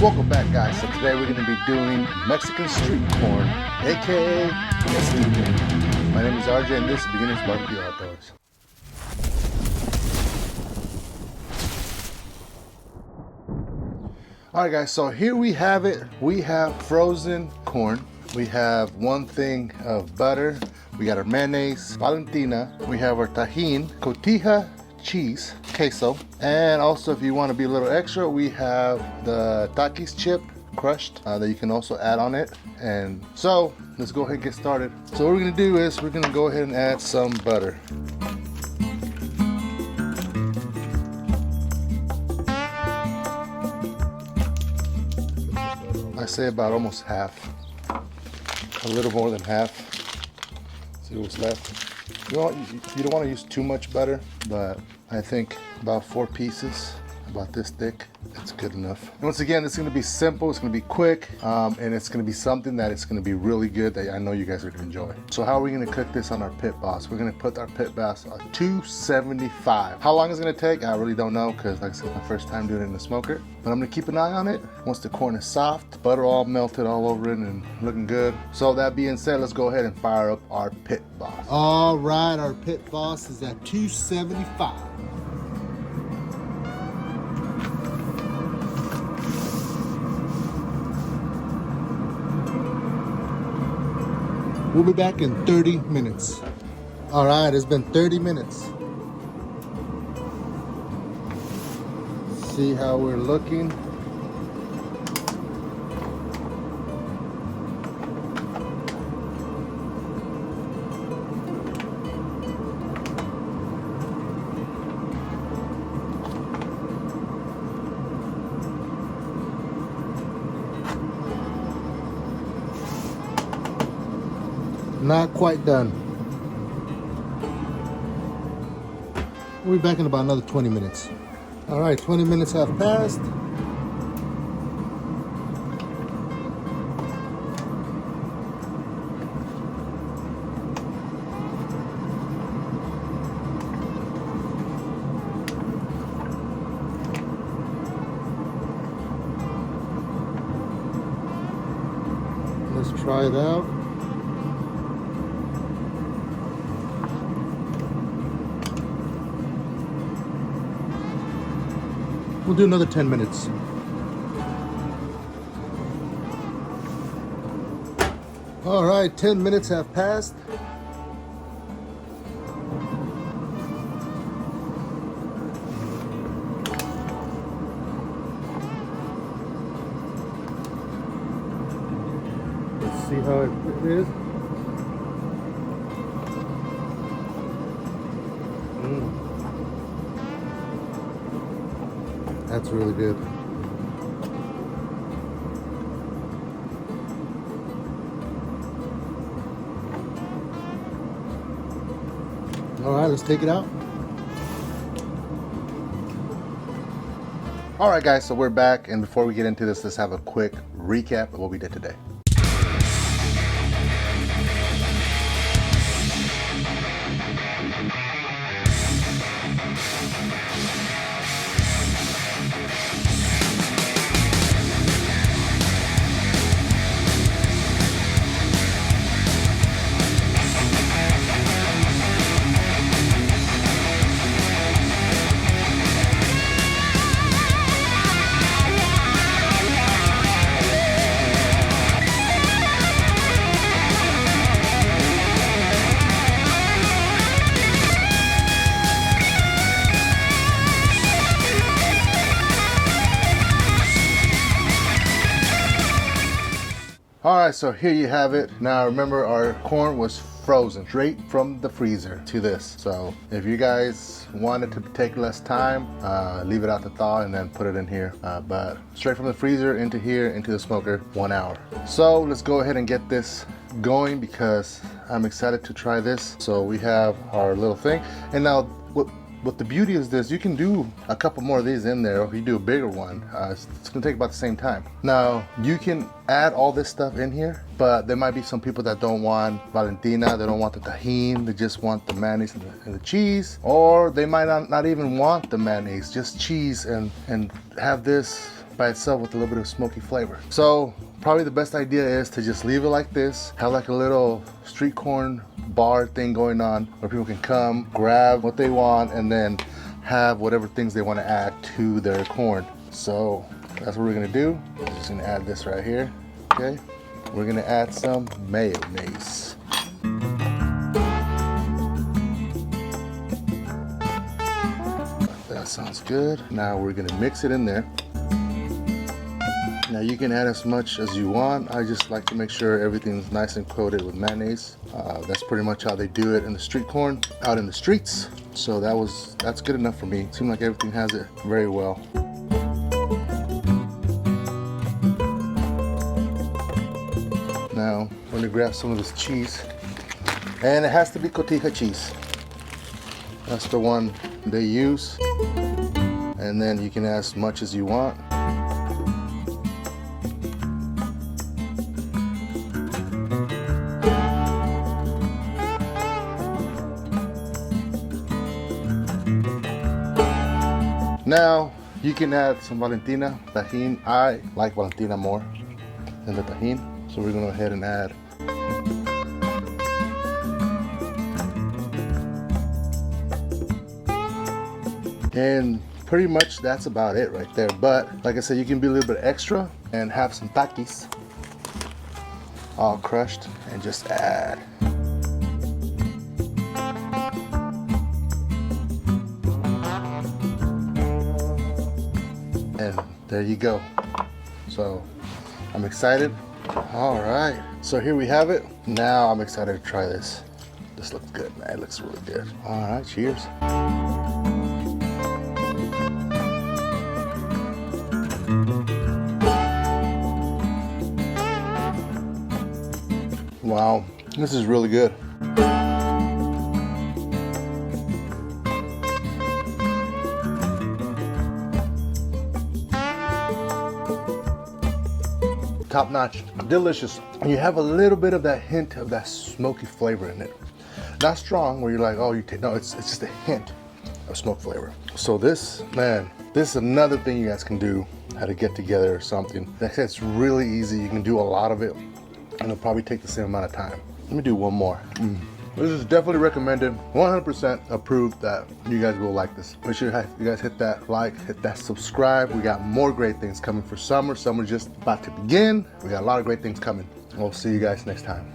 Welcome back, guys. So today we're going to be doing Mexican street corn, aka esquites. My name is RJ and this is Beginner's Barbecue Outdoors. Alright guys, so here we have it. We have frozen corn. We have one thing of butter. We got our mayonnaise, Valentina. We have our tajin, cotija, cheese, queso, and also if you want to be a little extra, we have the takis chip crushed that you can also add on it. And so let's go ahead and get started. So what we're going to do is we're going to go ahead and add some butter. I say about almost half, a little more than half. See what's left. You don't want to use too much butter, but I think about 4 pieces, about this thick, it's good enough. And once again, it's going to be simple, it's going to be quick, and it's going to be something that it's going to be really good that I know you guys are going to enjoy. So how are we going to cook this on our pit boss? We're going to put our pit boss on 275. How long it's going to take, I really don't know, because like I said, it's my first time doing it in the smoker. But I'm going to keep an eye on it. Once the corn is soft, butter all melted all over it and looking good. So that being said, let's go ahead and fire up our pit boss. All right, our pit boss is at 275. We'll be back in 30 minutes. All right, it's been 30 minutes. See how we're looking. Not quite done. We'll be back in about another 20 minutes. All right, 20 minutes have passed. Let's try it out. We'll do another 10 minutes. All right, 10 minutes have passed. Let's see how it is. That's really good. All right, let's take it out. All right, guys, so we're back. And before we get into this, let's have a quick recap of what we did today. All right, so here you have it. Now remember, our corn was frozen straight from the freezer to this. So if you guys wanted to take less time, leave it out to thaw and then put it in here. But straight from the freezer into here, into the smoker, 1 hour. So let's go ahead and get this going because I'm excited to try this. So we have our little thing. And now what the beauty is this, you can do a couple more of these in there, or if you do a bigger one, it's gonna take about the same time. Now, you can add all this stuff in here, but there might be some people that don't want Valentina, they don't want the tajin, they just want the mayonnaise and the cheese, or they might not even want the mayonnaise, just cheese, and have this by itself with a little bit of smoky flavor. So probably the best idea is to just leave it like this, have like a little street corn bar thing going on where people can come, grab what they want, and then have whatever things they want to add to their corn. So that's what we're gonna do. We're just gonna add this right here, okay? We're gonna add some mayonnaise. That sounds good. Now we're gonna mix it in there. Now you can add as much as you want. I just like to make sure everything's nice and coated with mayonnaise. That's pretty much how they do it in the street corn, out in the streets. So that's good enough for me. It seems like everything has it very well. Now I'm gonna grab some of this cheese, and it has to be cotija cheese. That's the one they use, and then you can add as much as you want. Now you can add some Valentina, tajin. I like Valentina more than the tajin, so we're gonna go ahead and add. And pretty much that's about it right there. But like I said, you can be a little bit extra and have some takis all crushed and just add. And there you go. So I'm excited. All right, so here we have it. Now I'm excited to try this. This looks good, man. It looks really good. All right, cheers. Wow, this is really good. Top notch, delicious. You have a little bit of that hint of that smoky flavor in it. Not strong where you're like, oh, no, it's just a hint of smoke flavor. So this, man, this is another thing you guys can do, how to get together or something. It's really easy. You can do a lot of it, and it'll probably take the same amount of time. Let me do one more. This is definitely recommended. 100% approved that you guys will like this. Make sure you guys hit that like, hit that subscribe. We got more great things coming for summer. Summer's just about to begin. We got a lot of great things coming. We'll see you guys next time.